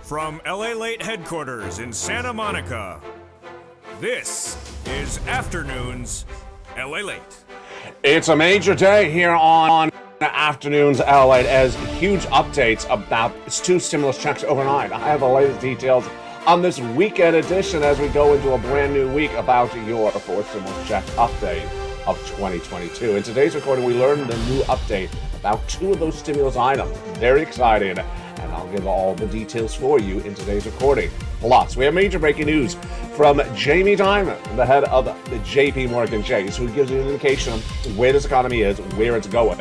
From LALATE headquarters in Santa Monica, this is Afternoons LALATE. It's a major day here on Afternoons LALATE as huge updates about two stimulus checks overnight. I have the latest details on this weekend edition as we go into a brand new week about your fourth stimulus check update of 2022. In today's recording, we learned a new update about two of those stimulus items. Very exciting. And I'll give all the details for you in today's recording. Plus, we have major breaking news from Jamie Dimon, the head of the JP Morgan Chase, who gives you an indication of where this economy is, where it's going,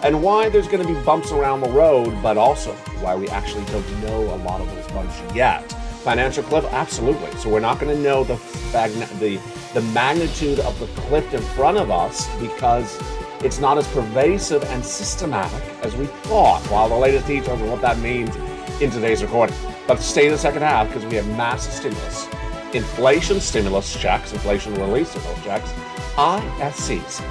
and why there's going to be bumps around the road, but also why we actually don't know a lot of those bumps yet. Financial cliff? Absolutely. So we're not going to know the magnitude of the cliff in front of us because it's not as pervasive and systematic as we thought. While the latest details on what that means in today's recording. But stay in the second half because we have massive stimulus, inflation stimulus checks, inflation relief stimulus checks, ISCs.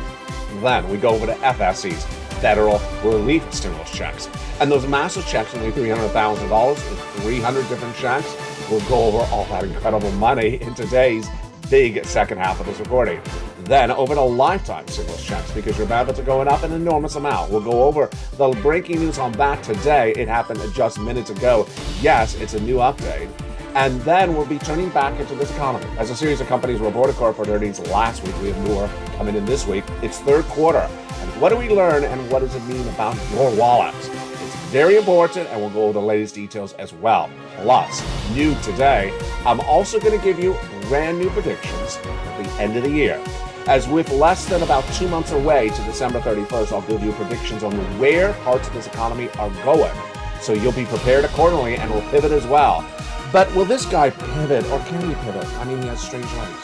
Then we go over to FSCs, federal relief stimulus checks. And those massive checks, only $300,000 with 300 different checks. We'll go over all that incredible money in today's big second half of this recording. Then over to lifetime stimulus checks because your benefits are going up an enormous amount. We'll go over the breaking news on that today. It happened just minutes ago. Yes, it's a new update. And then we'll be turning back into this economy. As a series of companies reported corporate earnings last week, we have more coming in this week. It's third quarter. And what do we learn and what does it mean about your wallet? It's very important and we'll go over the latest details as well. Plus, new today, I'm also going to give you brand new predictions at the end of the year. As with less than about 2 months away to December 31st, I'll give you predictions on where parts of this economy are going. So you'll be prepared accordingly and will pivot as well. But will this guy pivot or can he pivot? I mean, he has strange legs.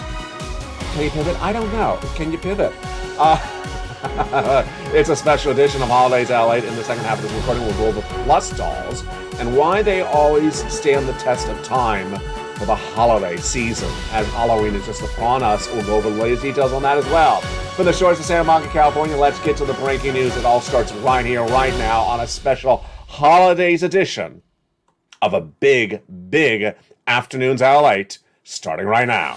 Can he pivot? I don't know. Can you pivot? It's a special edition of Holidays LALATE. In the second half of this recording, we'll go over plus dolls and why they always stand the test of time for the holiday season. As Halloween is just upon us, we'll go over the latest details on that as well. From the shores of Santa Monica, California, let's get to the breaking news. It all starts right here, right now, on a special holidays edition of a big, big Afternoons LALATE, starting right now.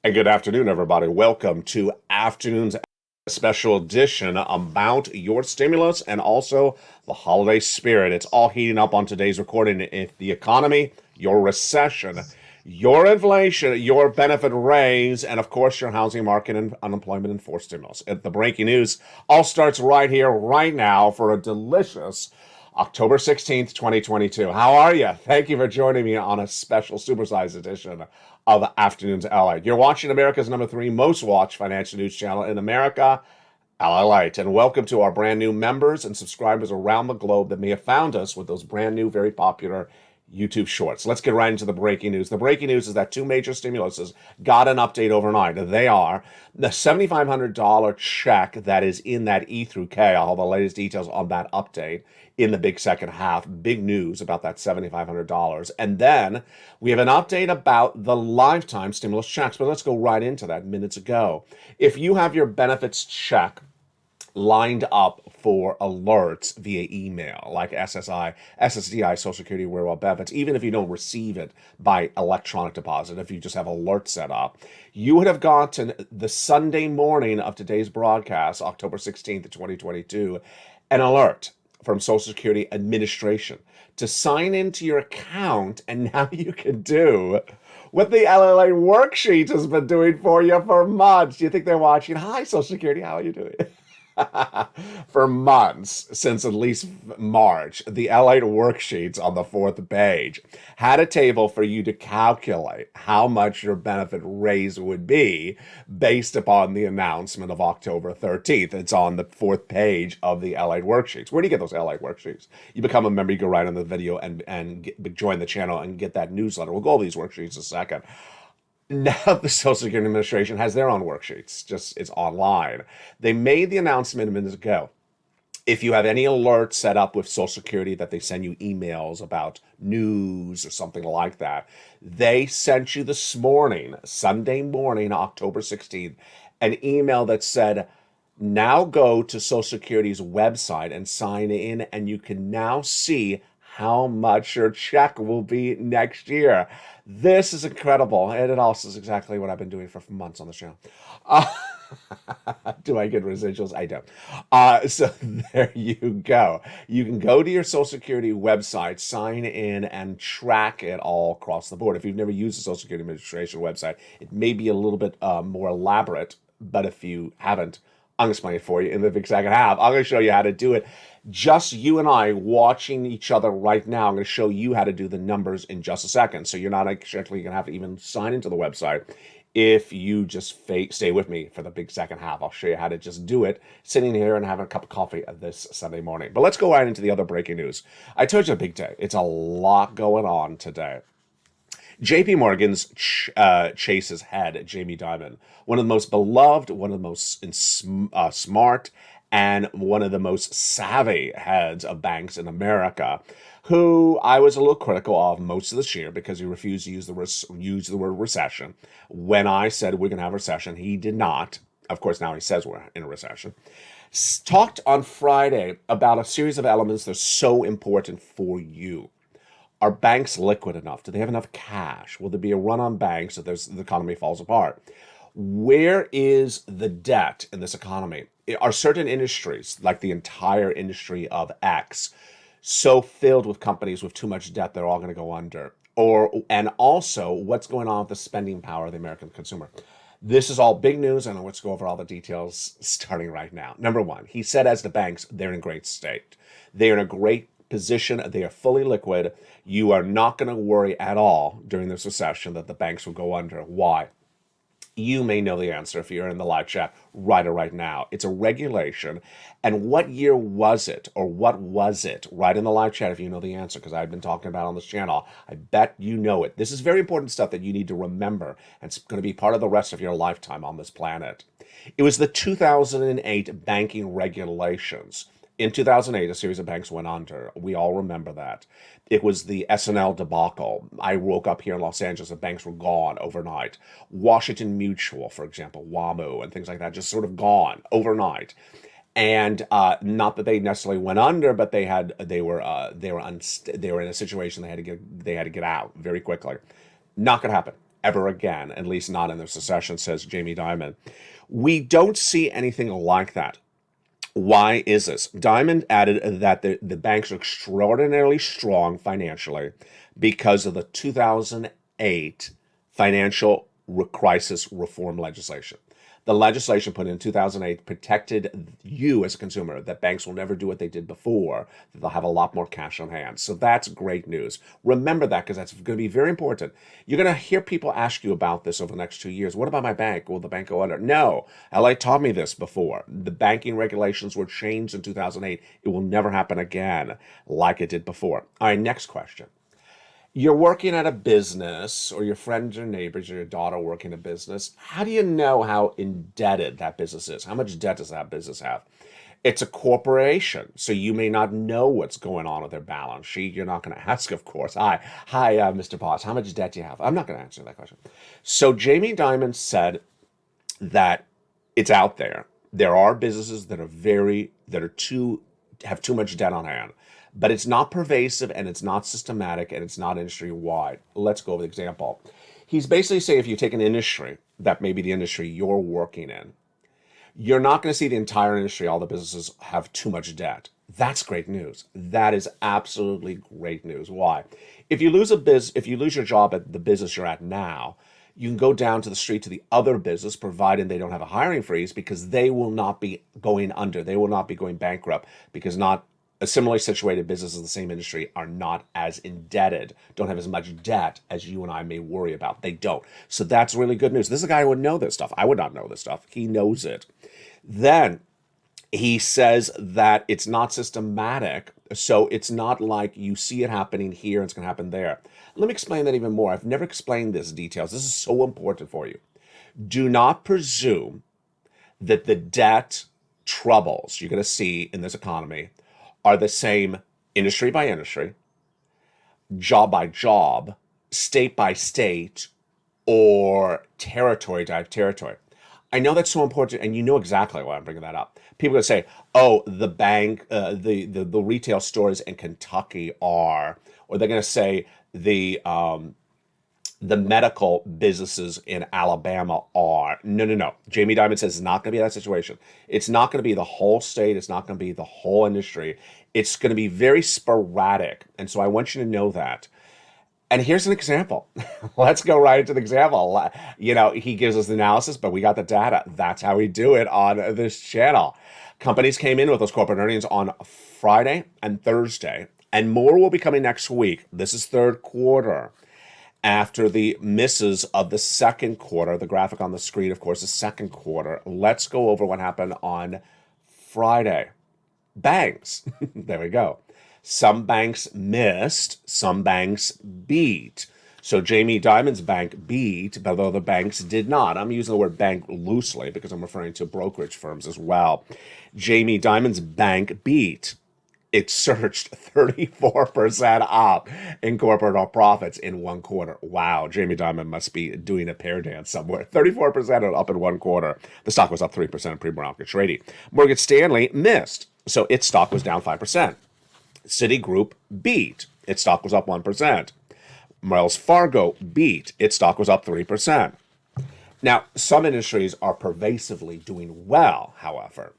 And good afternoon, everybody. Welcome to Afternoon's special edition about your stimulus and also the holiday spirit. It's all heating up on today's recording. If the economy, your recession, your inflation, your benefit raise, and of course your housing market and unemployment and forced stimulus. The breaking news all starts right here, right now for a delicious October 16th, 2022. How are you? Thank you for joining me on a special supersized edition of Afternoons LALATE. You're watching America's #3 most watched financial news channel in America, LALATE. And welcome to our brand new members and subscribers around the globe that may have found us with those brand new, very popular YouTube shorts. Let's get right into the breaking news. The breaking news is that two major stimuluses got an update overnight. They are the $7,500 check that is in that E through K. I'll have the latest details on that update in the big second half. Big news about that $7,500. And then we have an update about the lifetime stimulus checks. But let's go right into that minutes ago. If you have your benefits check lined up for alerts via email, like SSDI, Social Security Rural Benefits, even if you don't receive it by electronic deposit, if you just have alerts set up, you would have gotten the Sunday morning of today's broadcast, October 16th, 2022, an alert from Social Security Administration to sign into your account, and now you can do what the LALATE worksheet has been doing for you for months. Do you think they're watching? Hi, Social Security, how are you doing? For months, since at least March, the LA worksheets on the fourth page had a table for you to calculate how much your benefit raise would be based upon the announcement of October 13th. It's on the fourth page of the LA worksheets. Where do you get those LA worksheets? You become a member, you go right on the video and join the channel and get that newsletter. We'll go over these worksheets in a second. Now the Social Security Administration has their own worksheets, just it's online. They made the announcement a minute ago. If you have any alerts set up with Social Security that they send you emails about news or something like that, they sent you this morning, Sunday morning, October 16th, an email that said, now go to Social Security's website and sign in, and you can now see how much your check will be next year. This is incredible, and it also is exactly what I've been doing for months on the channel. Do I get residuals? I don't. So there you go. You can go to your Social Security website, sign in, and track it all across the board. If you've never used the Social Security Administration website, it may be a little bit more elaborate, but if you haven't, I'm going to explain it for you in the big second half. I'm going to show you how to do it. Just you and I watching each other right now. I'm going to show you how to do the numbers in just a second. So you're not actually going to have to even sign into the website. If you just stay with me for the big second half, I'll show you how to just do it sitting here and having a cup of coffee this Sunday morning. But let's go right into the other breaking news. I told you a big day. It's a lot going on today. JP Morgan's Chase's head, Jamie Dimon, one of the most beloved, one of the most smart, and one of the most savvy heads of banks in America, who I was a little critical of most of this year because he refused to use the word recession. When I said we're going to have a recession, he did not. Of course, now he says we're in a recession. Talked on Friday about a series of elements that are so important for you. Are banks liquid enough? Do they have enough cash? Will there be a run on banks if the economy falls apart? Where is the debt in this economy? Are certain industries, like the entire industry of X, so filled with companies with too much debt they're all going to go under? And also, what's going on with the spending power of the American consumer? This is all big news, and let's go over all the details starting right now. Number one, he said as the banks, they're in great state. They're in a great position. They are fully liquid. You are not going to worry at all during this recession that the banks will go under. Why? You may know the answer if you're in the live chat right now. It's a regulation. And what year was it, or what was it? Right in the live chat if you know the answer, because I've been talking about it on this channel. I bet you know it. This is very important stuff that you need to remember, and it's going to be part of the rest of your lifetime on this planet. It was the 2008 banking regulations. In 2008, a series of banks went under. We all remember that. It was the S&L debacle. I woke up here in Los Angeles and banks were gone overnight. Washington Mutual, for example, WAMU and things like that, just sort of gone overnight. And not that they necessarily went under, but they were in a situation they had to get out very quickly. Not going to happen ever again, at least not in this recession, says Jamie Dimon. We don't see anything like that. Why is this? Diamond added that the banks are extraordinarily strong financially because of the 2008 financial crisis reform legislation. The legislation put in 2008 protected you as a consumer, that banks will never do what they did before, that they'll have a lot more cash on hand. So that's great news. Remember that, because that's going to be very important. You're going to hear people ask you about this over the next 2 years. What about my bank? Will the bank go under? No. LA taught me this before. The banking regulations were changed in 2008. It will never happen again like it did before. All right, next question. You're working at a business, or your friends or neighbors or your daughter working a business. How do you know how indebted that business is? How much debt does that business have? It's a corporation, so you may not know what's going on with their balance sheet. You're not going to ask, of course. Hi, Mr. Boss, how much debt do you have? I'm not going to answer that question. So Jamie Dimon said that it's out there. There are businesses that have too much debt on hand. But it's not pervasive, and it's not systematic, and it's not industry-wide. Let's go with an example. He's basically saying if you take an industry, that may be the industry you're working in, you're not going to see the entire industry, all the businesses have too much debt. That's great news. That is absolutely great news. Why? If you lose your job at the business you're at now, You can go down to the street to the other business, provided they don't have a hiring freeze, because they will not be going under. They will not be going bankrupt, because not similarly situated businesses in the same industry are not as indebted, don't have as much debt as you and I may worry about. They don't. So that's really good news. This is a guy who would know this stuff. I would not know this stuff. He knows it. Then he says that it's not systematic, so it's not like you see it happening here and it's going to happen there. Let me explain that even more. I've never explained this details. This is so important for you. Do not presume that the debt troubles you're going to see in this economy are the same industry by industry, job by job, state by state, or territory by territory. I know that's so important, and you know exactly why I'm bringing that up. People are going to say, "Oh, the bank, the retail stores in Kentucky are," or they're going to say the medical businesses in Alabama are. No, no, no. Jamie Dimon says it's not going to be that situation. It's not going to be the whole state. It's not going to be the whole industry. It's going to be very sporadic, and so I want you to know that. And here's an example. Let's go right into the example. You know, he gives us the analysis, but we got the data. That's how we do it on this channel. Companies came in with those corporate earnings on Friday and Thursday, and more will be coming next week. This is third quarter. After the misses of the second quarter, the graphic on the screen, of course, is second quarter. Let's go over what happened on Friday. Banks. There we go. Some banks missed, some banks beat. So Jamie Dimon's bank beat, but other banks did not. I'm using the word bank loosely because I'm referring to brokerage firms as well. Jamie Dimon's bank beat. It surged 34% up in corporate profits in one quarter. Wow, Jamie Dimon must be doing a pear dance somewhere. 34% up in one quarter. The stock was up 3% in pre-market trading. Morgan Stanley missed, so its stock was down 5%. Citigroup beat. Its stock was up 1%. Wells Fargo beat. Its stock was up 3%. Now, some industries are pervasively doing well, however.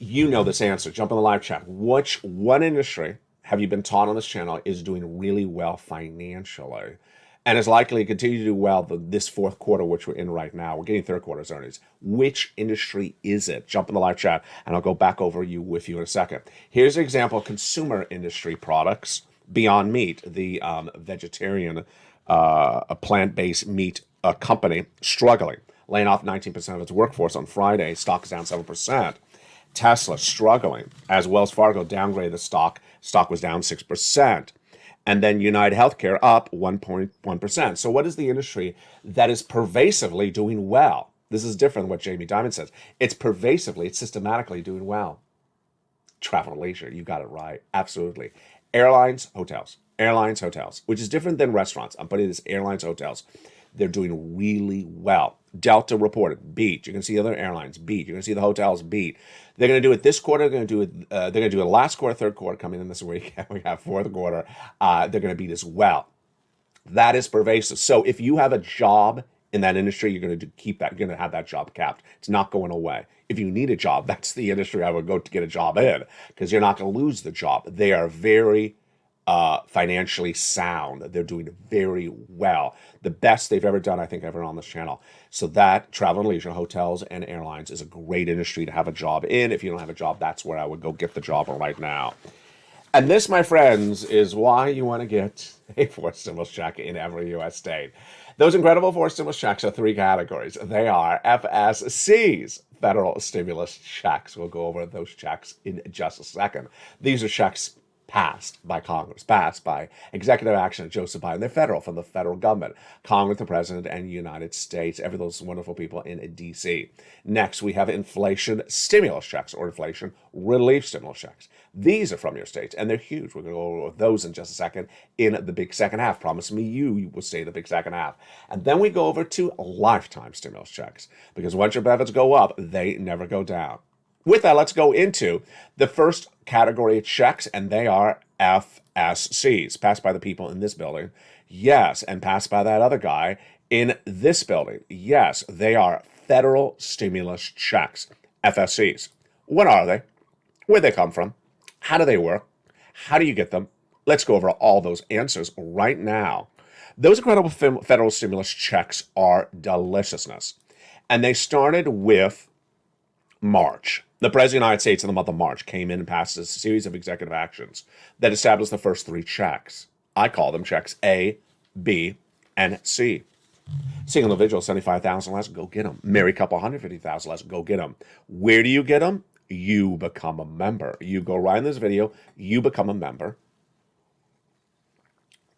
You know this answer. Jump in the live chat. Which one industry have you been taught on this channel is doing really well financially and is likely to continue to do well this fourth quarter, which we're in right now? We're getting third quarter's earnings. Which industry is it? Jump in the live chat, and I'll go back over with you in a second. Here's an example of consumer industry products. Beyond Meat, the vegetarian, plant-based meat company, struggling, laying off 19% of its workforce on Friday. Stock is down 7%. Tesla struggling as Wells Fargo downgraded the stock. Stock was down 6%. And then United Healthcare up 1.1%. So what is the industry that is pervasively doing well? This is different than what Jamie Dimon says. It's pervasively, it's systematically doing well. Travel and leisure, you got it right. Absolutely. Airlines, hotels. Airlines, hotels, which is different than restaurants. I'm putting this airlines, hotels. They're doing really well. Delta reported beat. You can see other airlines beat. You can see the hotels beat. They're going to do it this quarter. They're going to do it. They're going to do it last quarter, third quarter coming in this week. We have fourth quarter. They're going to beat as well. That is pervasive. So if you have a job in that industry, you're going to keep that. You're going to have that job capped. It's not going away. If you need a job, that's the industry I would go to get a job in, because you're not going to lose the job. They are very financially sound. They're doing very well. The best they've ever done, I think, ever on this channel. So that travel and leisure, hotels and airlines is a great industry to have a job in. If you don't have a job, that's where I would go get the job right now. And this, my friends, is why you want to get a forced stimulus check in every U.S. state. Those incredible forced stimulus checks are three categories. They are FSCs, federal stimulus checks. We'll go over those checks in just a second. These are checks passed by Congress, passed by executive action of Joseph Biden. They're federal, from the federal government, Congress, the president, and the United States, every those wonderful people in D.C. Next, we have inflation stimulus checks or inflation relief stimulus checks. These are from your states, and they're huge. We're going to go over those in just a second in the big second half. Promise me you will stay in the big second half. And then we go over to lifetime stimulus checks, because once your benefits go up, they never go down. With that, let's go into the first category of checks, and they are FSCs, passed by the people in this building. Yes, and passed by that other guy in this building. Yes, they are federal stimulus checks, FSCs. What are they? Where they come from? How do they work? How do you get them? Let's go over all those answers right now. Those incredible federal stimulus checks are deliciousness. And they started with March. The President of the United States in the month of March came in and passed a series of executive actions that established the first three checks. I call them checks A, B, and C. Single individual, 75,000 less, go get them. Married couple, 150,000 less, go get them. Where do you get them? You become a member. You go right in this video, you become a member.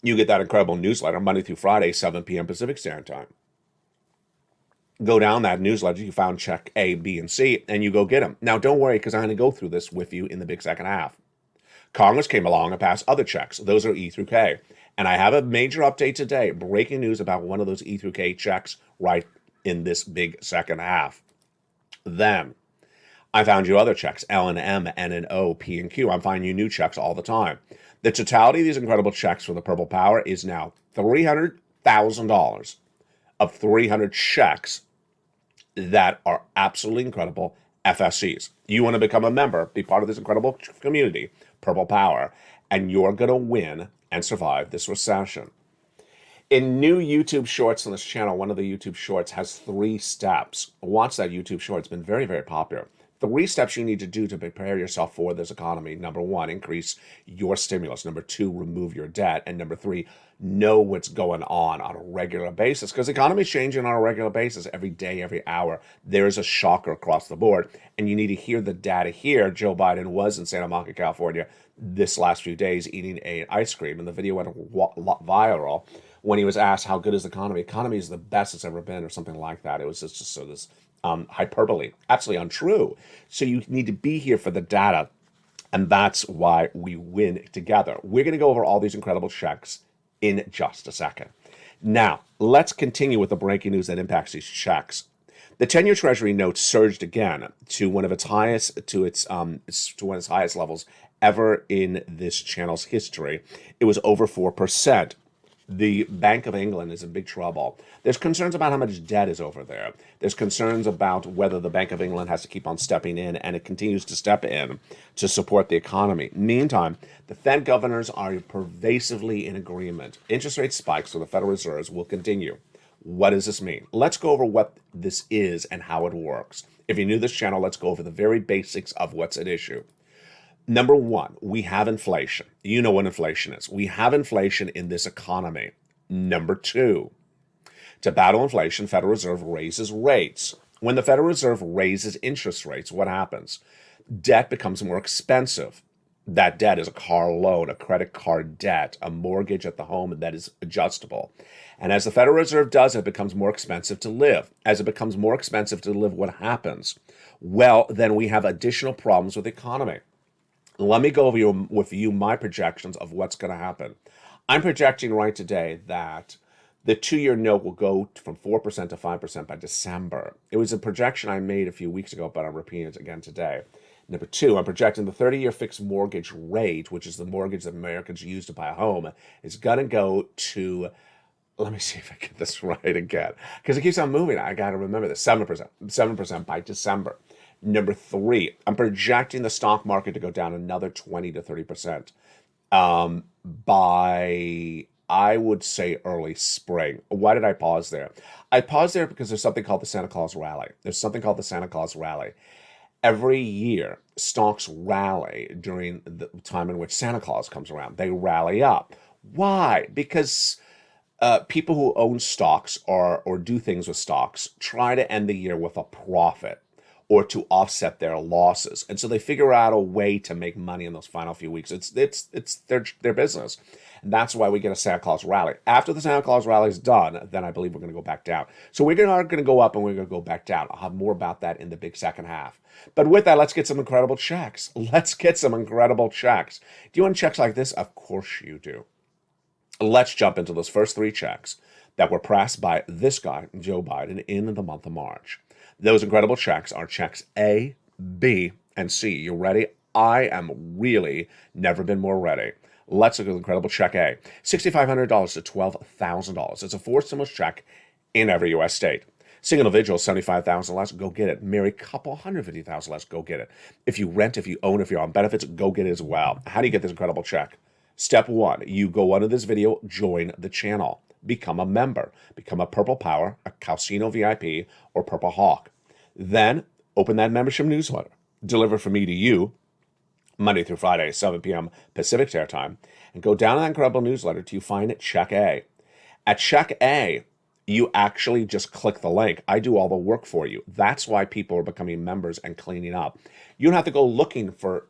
You get that incredible newsletter Monday through Friday, 7 p.m. Pacific Standard Time. Go down that newsletter, you found check A, B, and C, and you go get them. Now, don't worry, because I'm going to go through this with you in the big second half. Congress came along and passed other checks. Those are E through K. And I have a major update today, breaking news about one of those E through K checks right in this big second half. Then, I found you other checks, L and M, N and O, P and Q. I'm finding you new checks all the time. The totality of these incredible checks for the Purple Power is now $300,000 of 300 checks that are absolutely incredible FSCs. You want to become a member, be part of this incredible community, Purple Power, and you're going to win and survive this recession. In new YouTube shorts on this channel, one of the YouTube shorts has 3 steps. Watch that YouTube short. It's been very, very popular. 3 steps you need to do to prepare yourself for this economy. Number 1, increase your stimulus. Number 2, remove your debt. And number 3, know what's going on a regular basis. Because the economy is changing on a regular basis every day, every hour. There's a shocker across the board. And you need to hear the data here. Joe Biden was in Santa Monica, California this last few days eating an ice cream. And the video went viral when he was asked, how good is the economy? Economy is the best it's ever been, or something like that. It was just so this hyperbole, absolutely untrue. So you need to be here for the data, and that's why we win together. We're going to go over all these incredible checks in just a second. Now, let's continue with the breaking news that impacts these checks. The 10-year Treasury note surged again to one of its highest one of its highest levels ever in this channel's history. It was over 4%. The Bank of England is in big trouble. There's concerns about how much debt is over there. There's concerns about whether the Bank of England has to keep on stepping in, and it continues to step in to support the economy. Meantime, the Fed governors are pervasively in agreement. Interest rate spikes for the Federal Reserves will continue. What does this mean? Let's go over what this is and how it works. If you're new to this channel, let's go over the very basics of what's at issue. Number 1, we have inflation. You know what inflation is. We have inflation in this economy. Number 2, to battle inflation, Federal Reserve raises rates. When the Federal Reserve raises interest rates, what happens? Debt becomes more expensive. That debt is a car loan, a credit card debt, a mortgage at the home that is adjustable. And as the Federal Reserve does, it becomes more expensive to live. As it becomes more expensive to live, what happens? Well, then we have additional problems with the economy. Let me go over with you my projections of what's going to happen. I'm projecting right today that the 2-year note will go from 4% to 5% by December. It was a projection I made a few weeks ago, but I'm repeating it again today. Number 2, I'm projecting the 30-year fixed mortgage rate, which is the mortgage that Americans use to buy a home, is going to go to, let me see if I get this right again, because it keeps on moving. I got to remember this, 7% by December. Number 3, I'm projecting the stock market to go down another 20 to 30% by, I would say, early spring. Why did I pause there? I paused there because there's something called the Santa Claus Rally. Every year, stocks rally during the time in which Santa Claus comes around. They rally up. Why? Because people who own stocks or do things with stocks try to end the year with a profit, or to offset their losses. And so they figure out a way to make money in those final few weeks. It's their business. And that's why we get a Santa Claus rally. After the Santa Claus rally is done, then I believe we're going to go back down. So we're going to go up and we're going to go back down. I'll have more about that in the big second half. But with that, let's get some incredible checks. Do you want checks like this? Of course you do. Let's jump into those first 3 checks that were passed by this guy, Joe Biden, in the month of March. Those incredible checks are checks A, B, and C. You ready? I am really never been more ready. Let's look at the incredible check A. $6,500 to $12,000. It's a forced stimulus check in every U.S. state. Single individual, $75,000 less, go get it. Married couple, $150,000 less, go get it. If you rent, if you own, if you're on benefits, go get it as well. How do you get this incredible check? Step 1, you go under this video, join the channel. become a member. Become a Purple Power, a Calcino VIP, or Purple Hawk. Then open that membership newsletter, delivered from me to you, Monday through Friday, 7 p.m. Pacific Standard Time, and go down to that incredible newsletter till you find it Check A. At Check A, you actually just click the link. I do all the work for you. That's why people are becoming members and cleaning up. You don't have to go looking for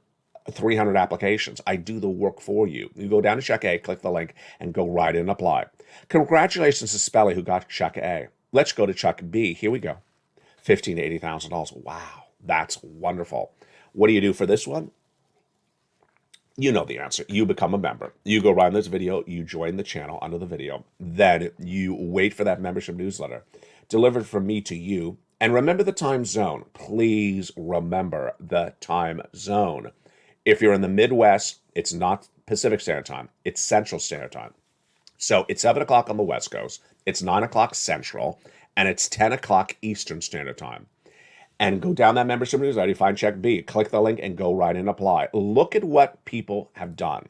300 applications. I do the work for you. You go down to Check A, click the link, and go right in and apply. Congratulations to Spelly who got Check A. Let's go to Check B. Here we go. $15,000 to $80,000. Wow, that's wonderful. What do you do for this one? You know the answer. You become a member. You go right in this video. You join the channel under the video. Then you wait for that membership newsletter delivered from me to you. And remember the time zone. Please remember the time zone. If you're in the Midwest, it's not Pacific Standard Time. It's Central Standard Time. So it's 7 o'clock on the West Coast. It's 9 o'clock Central. And it's 10 o'clock Eastern Standard Time. And go down that membership newsletter, you find Check B, click the link, and go right and apply. Look at what people have done.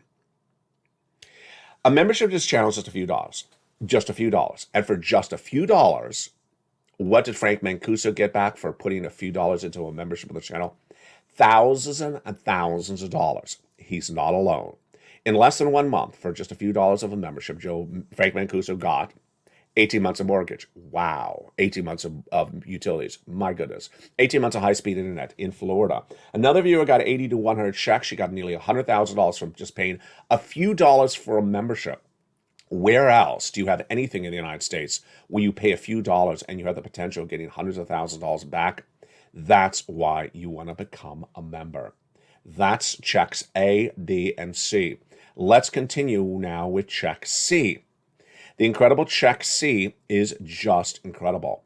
A membership to this channel is just a few dollars. Just a few dollars. And for just a few dollars, what did Frank Mancuso get back for putting a few dollars into a membership of the channel? Thousands and thousands of dollars. He's not alone. In less than 1 month, for just a few dollars of a membership, Frank Mancuso got 18 months of mortgage. Wow. 18 months of utilities. My goodness. 18 months of high-speed internet in Florida. Another viewer got 80 to 100 checks. She got nearly $100,000 from just paying a few dollars for a membership. Where else do you have anything in the United States where you pay a few dollars and you have the potential of getting hundreds of thousands of dollars back? That's why you want to become a member. That's checks A, B, and C. Let's continue now with check C. The incredible Check C is just incredible.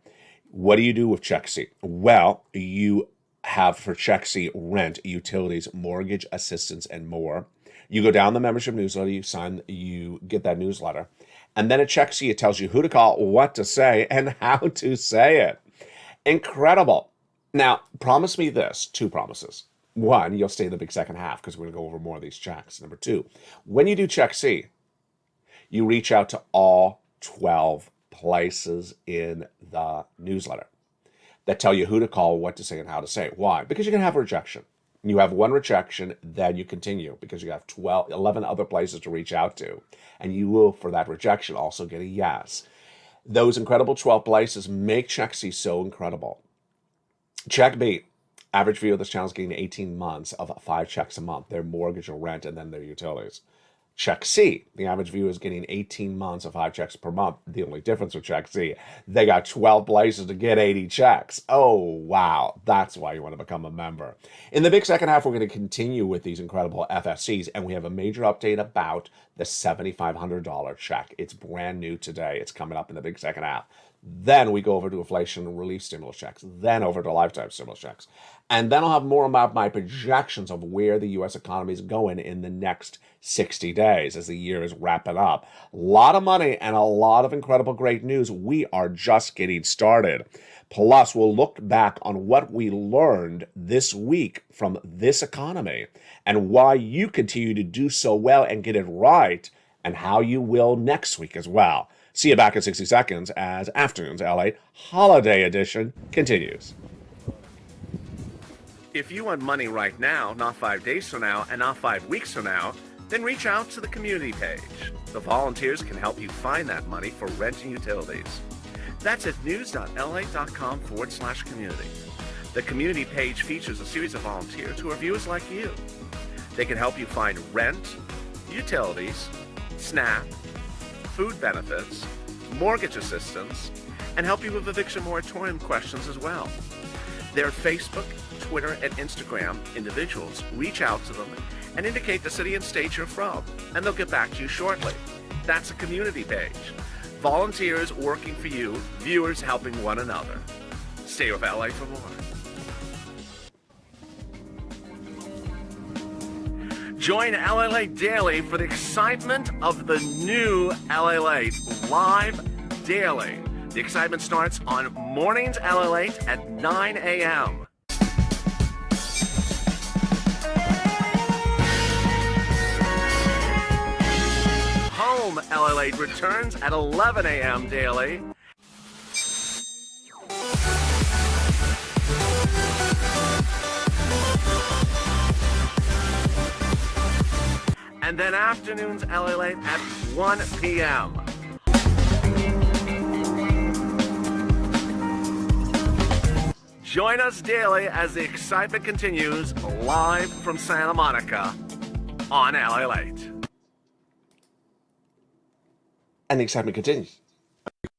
What do you do with Check C? Well, you have for Check C rent, utilities, mortgage assistance, and more. You go down the membership newsletter, you get that newsletter. And then at Check C, it tells you who to call, what to say, and how to say it. Incredible. Now, promise me this, 2 promises. 1, you'll stay in the big second half because we're going to go over more of these checks. Number 2, when you do Check C, you reach out to all 12 places in the newsletter that tell you who to call, what to say, and how to say it. Why? Because you're going to have a rejection. You have 1 rejection, then you continue because you have 11 other places to reach out to. And you will, for that rejection, also get a yes. Those incredible 12 places make Check C so incredible. Check B. Average viewer of this channel is getting 18 months of 5 checks a month, their mortgage or rent, and then their utilities. Check C, the average viewer is getting 18 months of 5 checks per month. The only difference with Check C, they got 12 places to get 80 checks. Oh, wow. That's why you want to become a member. In the big second half, we're going to continue with these incredible FSCs, and we have a major update about the $7,500 check. It's brand new today. It's coming up in the big second half. Then we go over to inflation relief stimulus checks, then over to lifetime stimulus checks. And then I'll have more about my projections of where the U.S. economy is going in the next 60 days as the year is wrapping up. A lot of money and a lot of incredible great news. We are just getting started. Plus, we'll look back on what we learned this week from this economy and why you continue to do so well and get it right, and how you will next week as well. See you back in 60 seconds as Afternoons LATE Holiday Edition continues. If you want money right now, not 5 days from now, and not 5 weeks from now, then reach out to the community page. The volunteers can help you find that money for rent and utilities. That's at news.la.com/community. The community page features a series of volunteers who are viewers like you. They can help you find rent, utilities, SNAP, food benefits, mortgage assistance, and help you with eviction moratorium questions as well. Their Facebook, Twitter, and Instagram individuals reach out to them and indicate the city and state you're from, and they'll get back to you shortly. That's a community page. Volunteers working for you, viewers helping one another. Stay with LA for more. Join LALATE Daily for the excitement of the new LALATE live daily. The excitement starts on Mornings LALATE at 9 a.m. Home home. LALATE returns at 11 a.m. daily. And then afternoons LALATE at 1 p.m. Join us daily as the excitement continues live from Santa Monica on LALATE. And the excitement continues.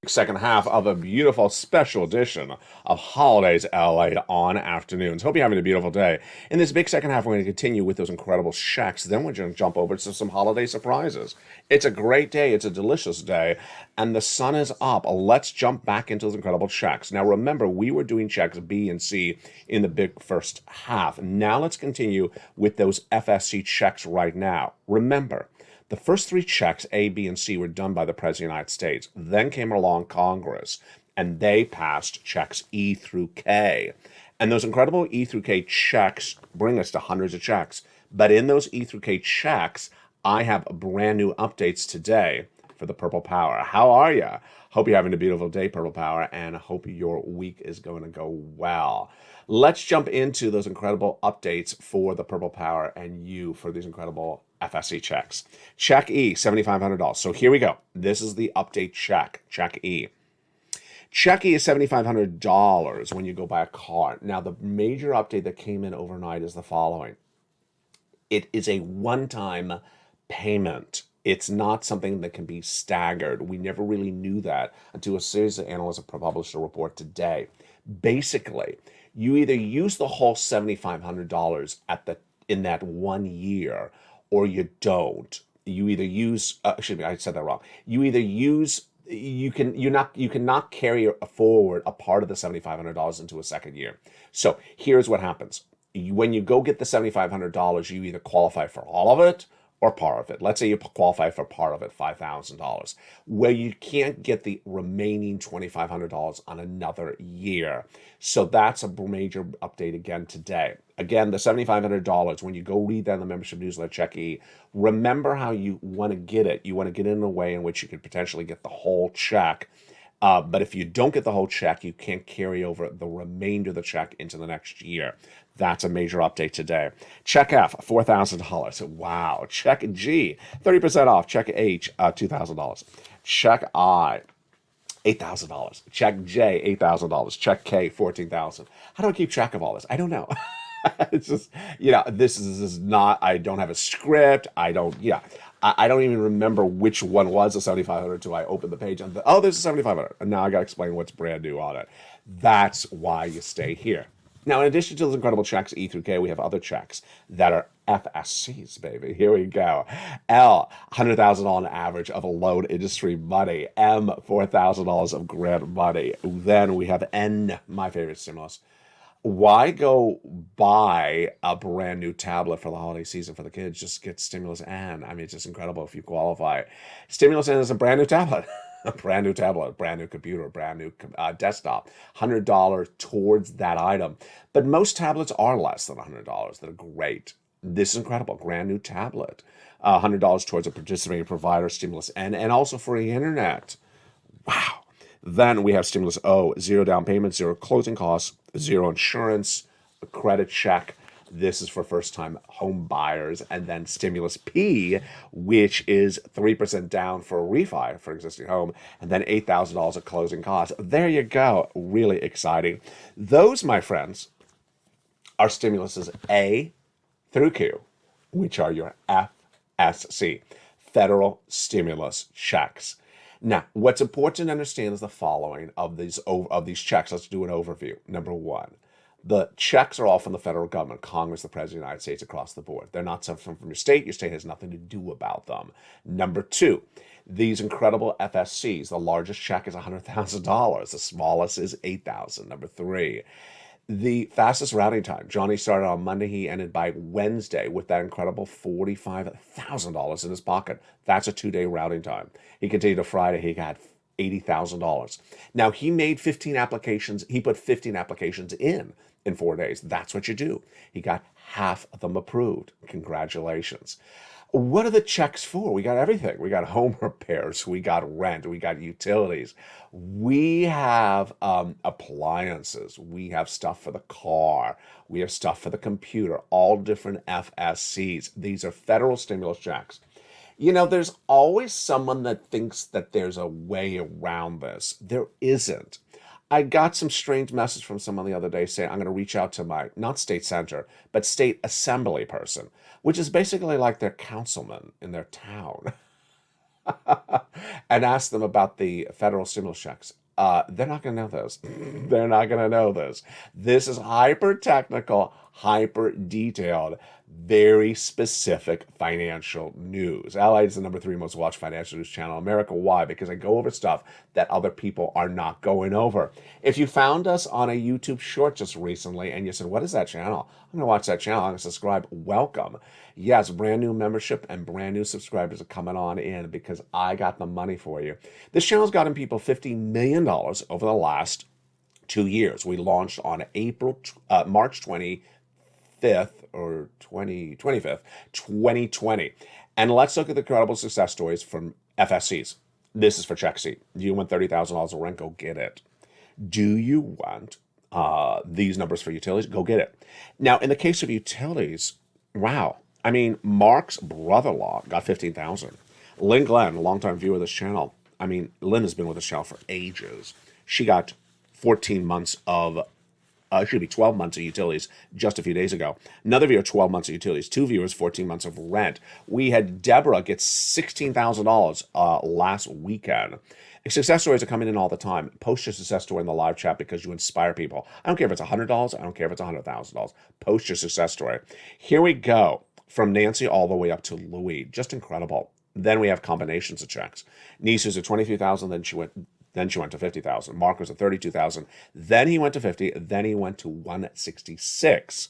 Second half of a beautiful special edition of Holidays LA on Afternoons. Hope you're having a beautiful day. In this big second half, we're going to continue with those incredible checks. Then we're going to jump over to some holiday surprises. It's a great day. It's a delicious day. And the sun is up. Let's jump back into those incredible checks. Now, remember, we were doing checks B and C in the big first half. Now let's continue with those FSC checks right now. Remember, the first three checks, A, B, and C, were done by the President of the United States. Then came along Congress, and they passed checks E through K. And those incredible E through K checks bring us to hundreds of checks. But in those E through K checks, I have brand new updates today for the Purple Power. How are you? Hope you're having a beautiful day, Purple Power, and I hope your week is going to go well. Let's jump into those incredible updates for the Purple Power and you for these incredible FSC checks. Check E, $7,500. So here we go. This is the update check. Check E. Check E is $7,500 when you go buy a car. Now, the major update that came in overnight is the following. It is a one-time payment. It's not something that can be staggered. We never really knew that until a series of analysts have published a report today. Basically, you either use the whole $7,500 in that 1 year, or you don't. You either use. Excuse me, I said that wrong. You either use. You cannot carry forward a part of the $7,500 into a second year. So here's what happens. When you go get the $7,500, you either qualify for all of it or part of it. Let's say you qualify for part of it, $5,000, where you can't get the remaining $2,500 on another year. So that's a major update again today. Again, the $7,500, when you go read that in the membership newsletter, check E, remember how you want to get it. You want to get it in a way in which you could potentially get the whole check. But if you don't get the whole check, you can't carry over the remainder of the check into the next year. That's a major update today. Check F, $4,000. Wow. Check G, 30% off. Check H, $2,000. Check I, $8,000. Check J, $8,000. Check K, $14,000. How do I keep track of all this? I don't know. It's just, this is not, I don't have a script. I don't even remember which one was the 7,500 until I opened the page and there's a 7,500. And now I got to explain what's brand new on it. That's why you stay here. Now, in addition to those incredible checks, E through K, we have other checks that are FSCs, baby. Here we go. L, $100,000 on average of a loan industry money. M, $4,000 of grant money. Then we have N, my favorite stimulus. Why go buy a brand new tablet for the holiday season for the kids? Just get Stimulus N. I mean, it's just incredible if you qualify. Stimulus N is a brand new tablet. A brand new tablet, brand new computer, brand new desktop, $100 towards that item. But most tablets are less than $100. They're great. This is incredible. Brand new tablet. $100 towards a participating provider, Stimulus N, and also free internet. Wow. Then we have Stimulus O, 0 down payment, 0 closing costs, 0 insurance, a credit check. This is for first-time home buyers. And then Stimulus P, which is 3% down for a refi for existing home, and then $8,000 of closing costs. There you go. Really exciting. Those, my friends, are stimuluses A through Q, which are your FSC, federal stimulus checks. Now, what's important to understand is the following of these checks. Let's do an overview. Number one, the checks are all from the federal government, Congress, the President of the United States, across the board. They're not from your state. Your state has nothing to do about them. Number two, these incredible FSCs, the largest check is $100,000. The smallest is $8,000. Number three, the fastest routing time. Johnny started on Monday. He ended by Wednesday with that incredible $45,000 in his pocket. That's a 2-day routing time. He continued to Friday. He got $80,000. Now, he made 15 applications. He put 15 applications in 4 days. That's what you do. He got half of them approved. Congratulations. What are the checks for? We got everything. We got home repairs, we got rent, we got utilities, we have appliances, we have stuff for the car, we have stuff for the computer, all different FSCs. These are federal stimulus checks. You know, there's always someone that thinks that there's a way around this. There isn't. I got some strange message from someone the other day saying I'm going to reach out to my, not state senator, but state assembly person, which is basically like their councilman in their town, and ask them about the federal stimulus checks. They're not going to know this. They're not going to know this. This is hyper technical, hyper detailed, very specific financial news. LALATE is the #3 most watched financial news channel in America. Why? Because I go over stuff that other people are not going over. If you found us on a YouTube short just recently and you said, what is that channel? I'm going to watch that channel. I'm going to subscribe. Welcome. Yes, brand new membership and brand new subscribers are coming on in because I got the money for you. This channel's gotten people $50 million over the last 2 years. We launched on March 25th or 25th, 2020. And let's look at the incredible success stories from FSCs. This is for check seat. Do you want $30,000 of rent? Go get it. Do you want these numbers for utilities? Go get it. Now, in the case of utilities, wow. I mean, Mark's brother-in-law got $15,000. Lynn Glenn, a longtime viewer of this channel. I mean, Lynn has been with this channel for ages. She got 14 months of 12 months of utilities just a few days ago. Another viewer, 12 months of utilities. 2 viewers, 14 months of rent. We had Deborah get $16,000 last weekend. Success stories are coming in all the time. Post your success story in the live chat because you inspire people. I don't care if it's $100. I don't care if it's $100,000. Post your success story. Here we go. From Nancy all the way up to Louis. Just incredible. Then we have combinations of checks. Niece was at $23,000, then she went to $50,000. Mark was at $32,000. Then he went to $50,000. Then he went to $166,000.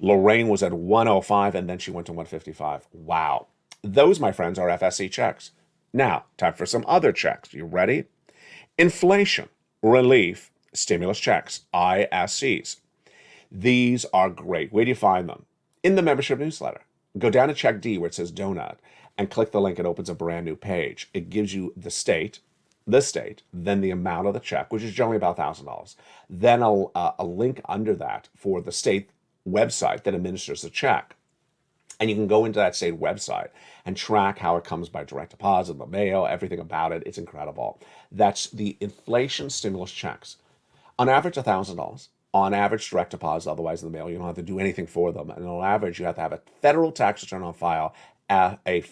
Lorraine was at $105,000, and then she went to $155,000. Wow. Those, my friends, are FSC checks. Now, time for some other checks. You ready? Inflation relief stimulus checks, ISCs. These are great. Where do you find them? In the membership newsletter. Go down to check D where it says donut and click the link. It opens a brand new page. It gives you the state, then the amount of the check, which is generally about $1,000. Then a link under that for the state website that administers the check. And you can go into that state website and track how it comes by direct deposit, the mail, everything about it. It's incredible. That's the inflation stimulus checks. On average, $1,000. On average, direct deposit, otherwise in the mail. You don't have to do anything for them. And on average, you have to have a federal tax return on file, a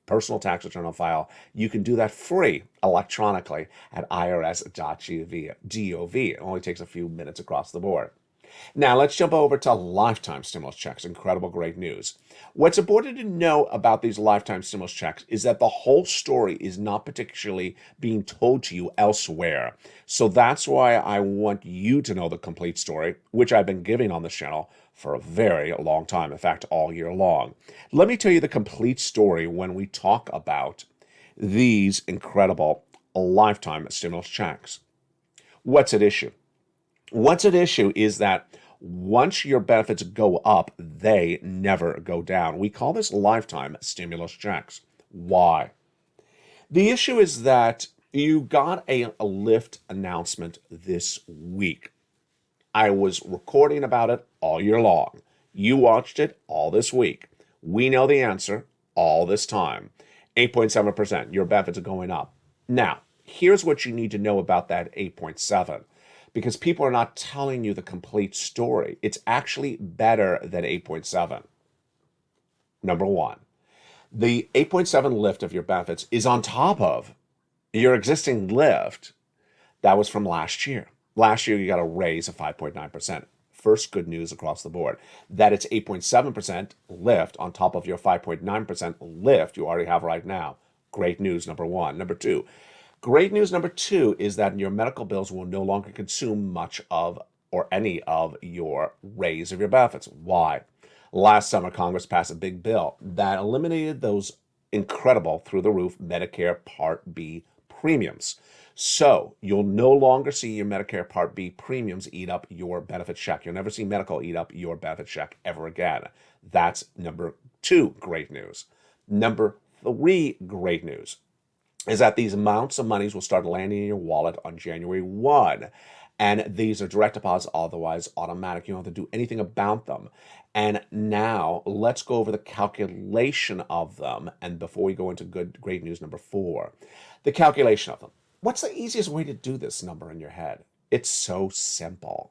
personal tax return on file. You can do that free electronically at irs.gov. It only takes a few minutes across the board. Now, let's jump over to lifetime stimulus checks. Incredible, great news. What's important to know about these lifetime stimulus checks is that the whole story is not particularly being told to you elsewhere. So that's why I want you to know the complete story, which I've been giving on this channel for a very long time, in fact, all year long. Let me tell you the complete story when we talk about these incredible lifetime stimulus checks. What's at issue? What's at issue is that once your benefits go up, they never go down. We call this lifetime stimulus checks. Why? The issue is that you got a lift announcement this week. I was recording about it all year long. You watched it all this week. We know the answer all this time. 8.7%. Your benefits are going up. Now, here's what you need to know about that 8.7. Because people are not telling you the complete story. It's actually better than 8.7. Number one, the 8.7 lift of your benefits is on top of your existing lift that was from last year. Last year, you got a raise of 5.9%. First good news across the board. That it's 8.7% lift on top of your 5.9% lift you already have right now. Great news, number one. Number two, great news number two is that your medical bills will no longer consume much of or any of your raise of your benefits. Why? Last summer, Congress passed a big bill that eliminated those incredible through-the-roof Medicare Part B premiums. So you'll no longer see your Medicare Part B premiums eat up your benefit check. You'll never see medical eat up your benefit check ever again. That's number 2, great news. Number 3, great news, is that these amounts of monies will start landing in your wallet on January 1. And these are direct deposits, otherwise automatic. You don't have to do anything about them. And now let's go over the calculation of them. And before we go into great news number 4, the calculation of them. What's the easiest way to do this number in your head? It's so simple.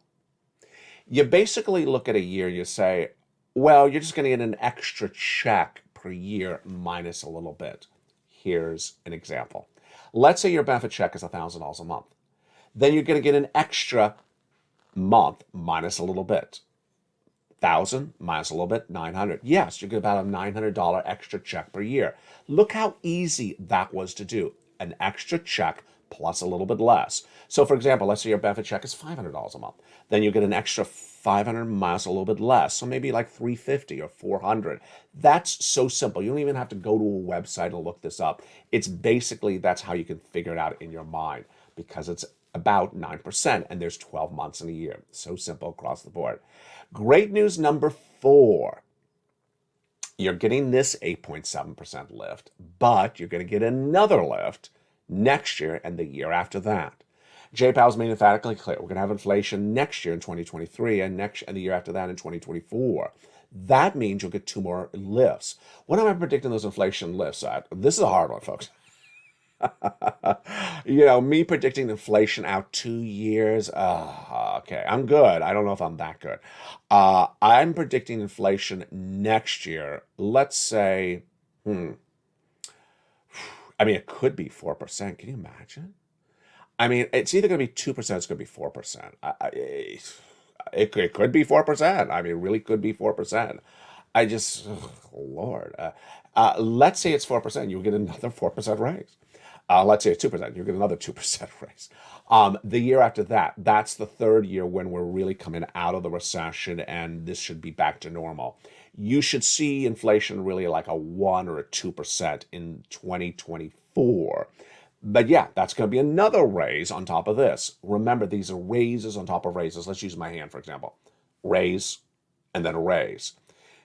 You basically look at a year, you say, well, you're just going to get an extra check per year minus a little bit. Here's an example. Let's say your benefit check is $1,000 a month. Then you're going to get an extra month minus a little bit. 1,000 minus a little bit, 900. Yes, you get about a $900 extra check per year. Look how easy that was to do. An extra check plus a little bit less. So for example, let's say your benefit check is $500 a month. Then you get an extra 500 minus a little bit less. So maybe like 350 or 400. That's so simple. You don't even have to go to a website and look this up. It's basically, that's how you can figure it out in your mind, because it's about 9%, and there's 12 months in a year. So simple across the board. Great news number 4. You're getting this 8.7% lift, but you're going to get another lift next year and the year after that. J-PAL's made emphatically clear. We're going to have inflation next year in 2023 and the year after that in 2024. That means you'll get 2 more lifts. What am I predicting those inflation lifts at? This is a hard one, folks. Me predicting inflation out 2 years. Okay, I'm good. I don't know if I'm that good. I'm predicting inflation next year. Let's say, it could be 4%. Can you imagine? It's either going to be 2%, it's going to be 4%. It could be 4%. It really could be 4%. Lord. Let's say it's 4%. You'll get another 4% raise. Let's say it's 2%, you'll get another 2% raise. The year after that, that's the 3rd year when we're really coming out of the recession, and this should be back to normal. You should see inflation really like a 1 or a 2% in 2024. But yeah, that's going to be another raise on top of this. Remember, these are raises on top of raises. Let's use my hand, for example. Raise and then a raise.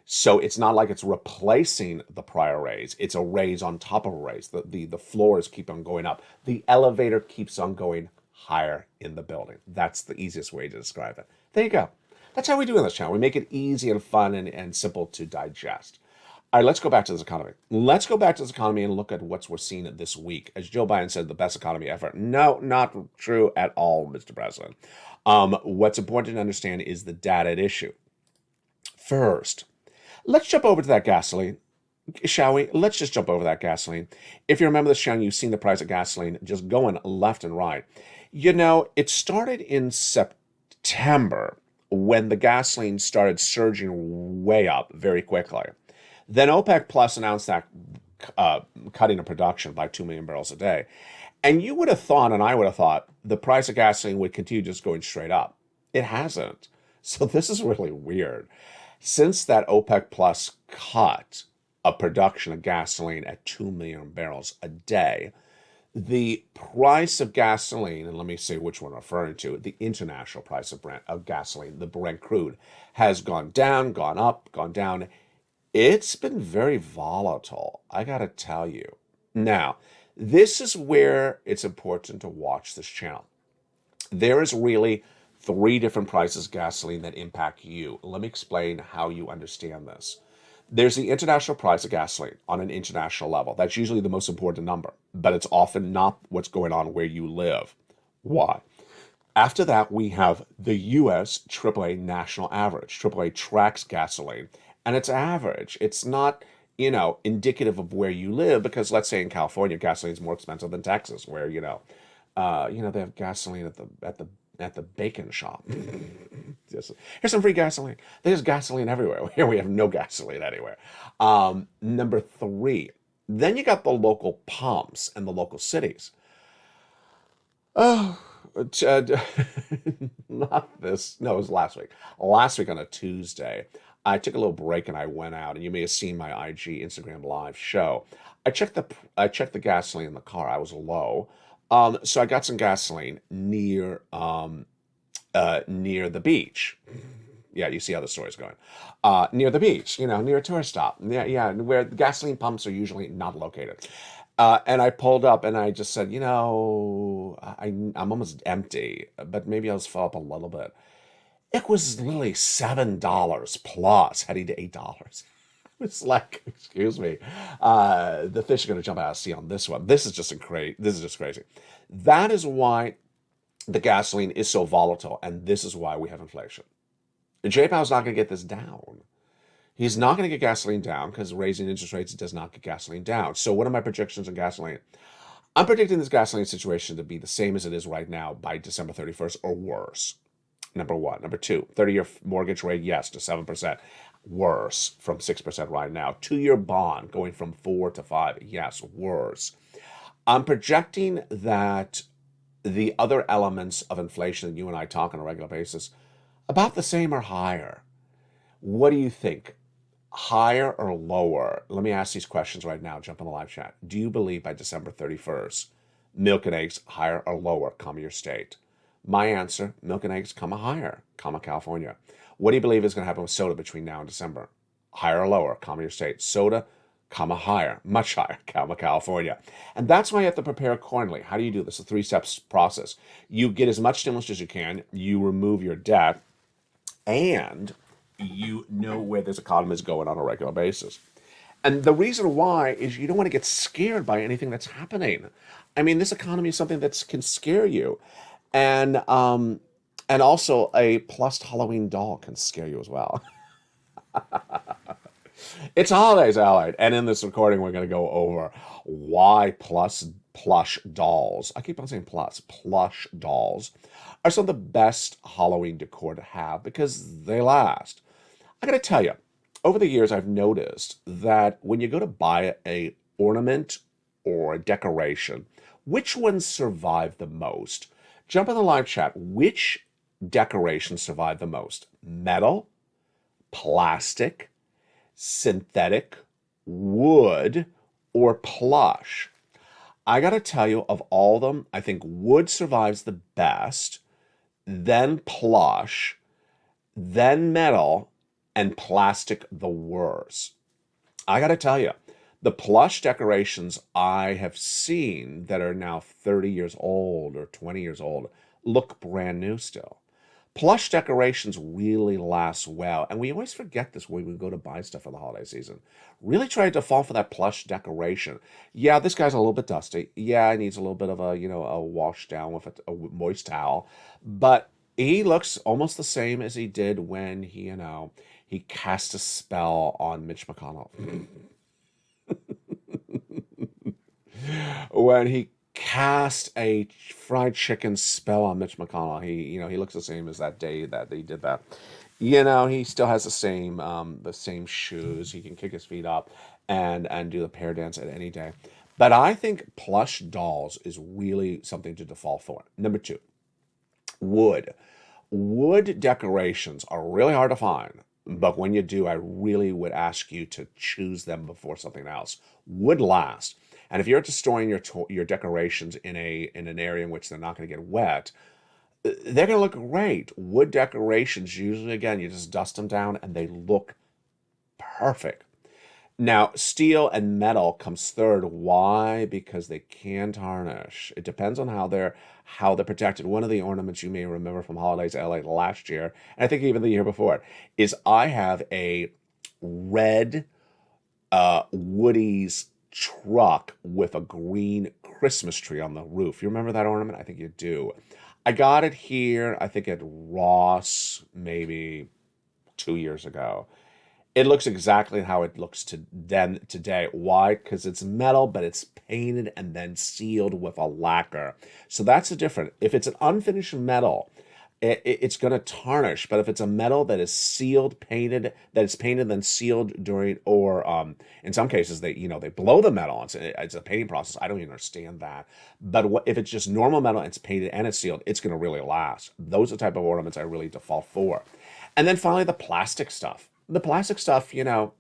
So it's not like it's replacing the prior raise. It's a raise on top of a raise. The floors keep on going up. The elevator keeps on going higher in the building. That's the easiest way to describe it. There you go. That's how we do on this channel. We make it easy and fun and simple to digest. All right, let's go back to this economy. Let's go back to this economy and look at what we're seeing this week. As Joe Biden said, the best economy ever. No, not true at all, Mr. President. What's important to understand is the data at issue. First, let's jump over to that gasoline, shall we? Let's just jump over that gasoline. If you remember this channel, you've seen the price of gasoline just going left and right. It started in September when the gasoline started surging way up very quickly. Then OPEC Plus announced that cutting of production by 2 million barrels a day. And you would have thought, and I would have thought, the price of gasoline would continue just going straight up. It hasn't. So this is really weird. Since that OPEC Plus cut of production of gasoline at 2 million barrels a day, the price of gasoline, and let me say which one I'm referring to, the international price of gasoline, the Brent crude, has gone down, gone up, gone down. It's been very volatile, I gotta tell you. Now, this is where it's important to watch this channel. There is really 3 different prices of gasoline that impact you. Let me explain how you understand this. There's the international price of gasoline on an international level. That's usually the most important number, but it's often not what's going on where you live. Why? After that, we have the U.S. AAA national average. AAA tracks gasoline, and it's average. It's not, indicative of where you live, because let's say in California, gasoline is more expensive than Texas, where, they have gasoline at the bacon shop. Here's some free gasoline. There's gasoline everywhere. Here we have no gasoline anywhere. Number 3, then you got the local pumps and the local cities. Not this. No, it was last week. Last week on a Tuesday, I took a little break and I went out, and you may have seen my IG Instagram live show. I checked the gasoline in the car. I was low. So I got some gasoline near the beach. Yeah, you see how the story's going. Near the beach, near a tourist stop. Yeah, where the gasoline pumps are usually not located. And I pulled up and I just said, I'm almost empty, but maybe I'll just fill up a little bit. It was literally $7 plus, heading to $8. It's like, excuse me, the fish are going to jump out of the sea on this one. This is just crazy. This is just crazy. That is why the gasoline is so volatile, and this is why we have inflation. J Powell's not going to get this down. He's not going to get gasoline down because raising interest rates does not get gasoline down. So what are my predictions on gasoline? I'm predicting this gasoline situation to be the same as it is right now by December 31st or worse. Number one. Number two, 30-year mortgage rate, yes, to 7%. Worse from 6% right now. 2-year bond going from 4 to 5, yes, worse. I'm projecting that the other elements of inflation that you and I talk on a regular basis, about the same or higher. What do you think? Higher or lower? Let me ask these questions right now. Jump in the live chat. Do you believe by December 31st, milk and eggs higher or lower, comma your state? My answer, milk and eggs, comma higher, comma California. What do you believe is going to happen with soda between now and December? Higher or lower, comma your state. Soda, comma higher, much higher, comma California. And that's why you have to prepare accordingly. How do you do this? A 3-step process. You get as much stimulus as you can, you remove your debt, and you know where this economy is going on a regular basis. And the reason why is you don't want to get scared by anything that's happening. I mean, this economy is something that can scare you. And also a plush Halloween doll can scare you as well. It's holidays, allied, and in this recording we're going to go over why plush dolls, I keep on saying plush dolls, are some of the best Halloween decor to have because they last. I got to tell you, over the years I've noticed that when you go to buy a ornament or a decoration, which ones survive the most? Jump in the live chat. Which decorations survive the most? Metal, plastic, synthetic, wood, or plush? I got to tell you, of all of them, I think wood survives the best, then plush, then metal, and plastic the worst. I got to tell you, the plush decorations I have seen that are now 30 years old or 20 years old look brand new still. Plush decorations really last well, and we always forget this when we go to buy stuff for the holiday season. Really try to fall for that plush decoration. Yeah, this guy's a little bit dusty. Yeah, he needs a little bit of a wash down with a moist towel, but he looks almost the same as he did when he cast a spell on Mitch McConnell. When he cast a fried chicken spell on Mitch McConnell, he looks the same as that day that he did that. He still has the same shoes. He can kick his feet up and do the pear dance at any day. But I think plush dolls is really something to default for. Number two, wood. Wood decorations are really hard to find, but when you do, I really would ask you to choose them before something else. Wood last. And if you're just storing your decorations in an area in which they're not going to get wet, they're going to look great. Wood decorations, usually, again, you just dust them down and they look perfect. Now, steel and metal comes third. Why? Because they can tarnish. It depends on how they're protected. One of the ornaments you may remember from Holidays LA last year, and I think even the year before, is I have a red Woody's truck with a green Christmas tree on the roof. You remember that ornament? I think you do. I got it here, I think at Ross, maybe 2 years ago. It looks exactly how it looks today. Why? Because it's metal, but it's painted and then sealed with a lacquer. So that's the difference. If it's an unfinished metal, it's going to tarnish. But if it's a metal that is painted then sealed during, or in some cases they blow the metal. It's a painting process. I don't even understand that. But if it's just normal metal, and it's painted and it's sealed, it's going to really last. Those are the type of ornaments I really default for. And then finally, the plastic stuff. The plastic stuff, if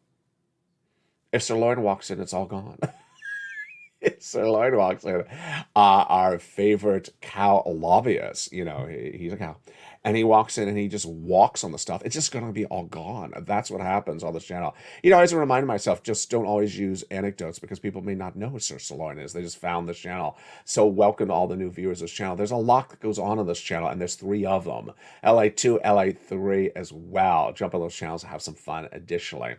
Sir Lloyd walks in, it's all gone. If Sir Lloyd walks in, our favorite cow lobbyist, he's a cow. and he walks in and he just walks on the stuff, it's just going to be all gone. That's what happens on this channel. You know, I always remind myself, just don't always use anecdotes because people may not know who Sir Sirloin is. They just found this channel. So welcome to all the new viewers of this channel. There's a lot that goes on this channel, and there's 3 of them. LA2, LA3 as well. Jump on those channels and have some fun additionally.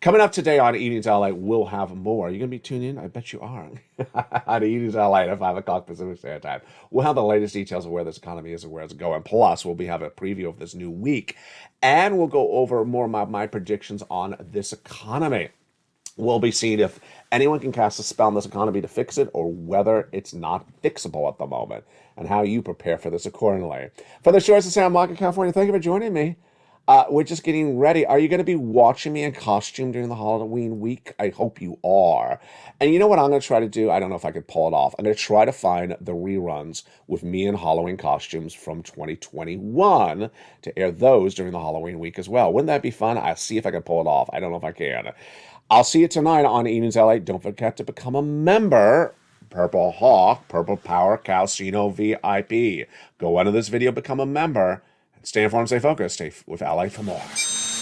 Coming up today on Evenings LA, we'll have more. Are you going to be tuned in? I bet you are. On Evenings LA at 5 o'clock Pacific Standard Time. We'll have the latest details of where this economy is and where it's going. Plus, we'll be having a preview of this new week. And we'll go over more of my predictions on this economy. We'll be seeing if anyone can cast a spell on this economy to fix it or whether it's not fixable at the moment and how you prepare for this accordingly. For the shores of Santa Monica, California, thank you for joining me. We're just getting ready. Are you going to be watching me in costume during the Halloween week? I hope you are. And you know what I'm going to try to do? I don't know if I could pull it off. I'm going to try to find the reruns with me in Halloween costumes from 2021 to air those during the Halloween week as well. Wouldn't that be fun? I'll see if I can pull it off. I don't know if I can. I'll see you tonight on Evenings LA. Don't forget to become a member. Purple Hawk, Purple Power, Calcino VIP. Go under this video, become a member. Stay informed, stay focused, stay with LA for more.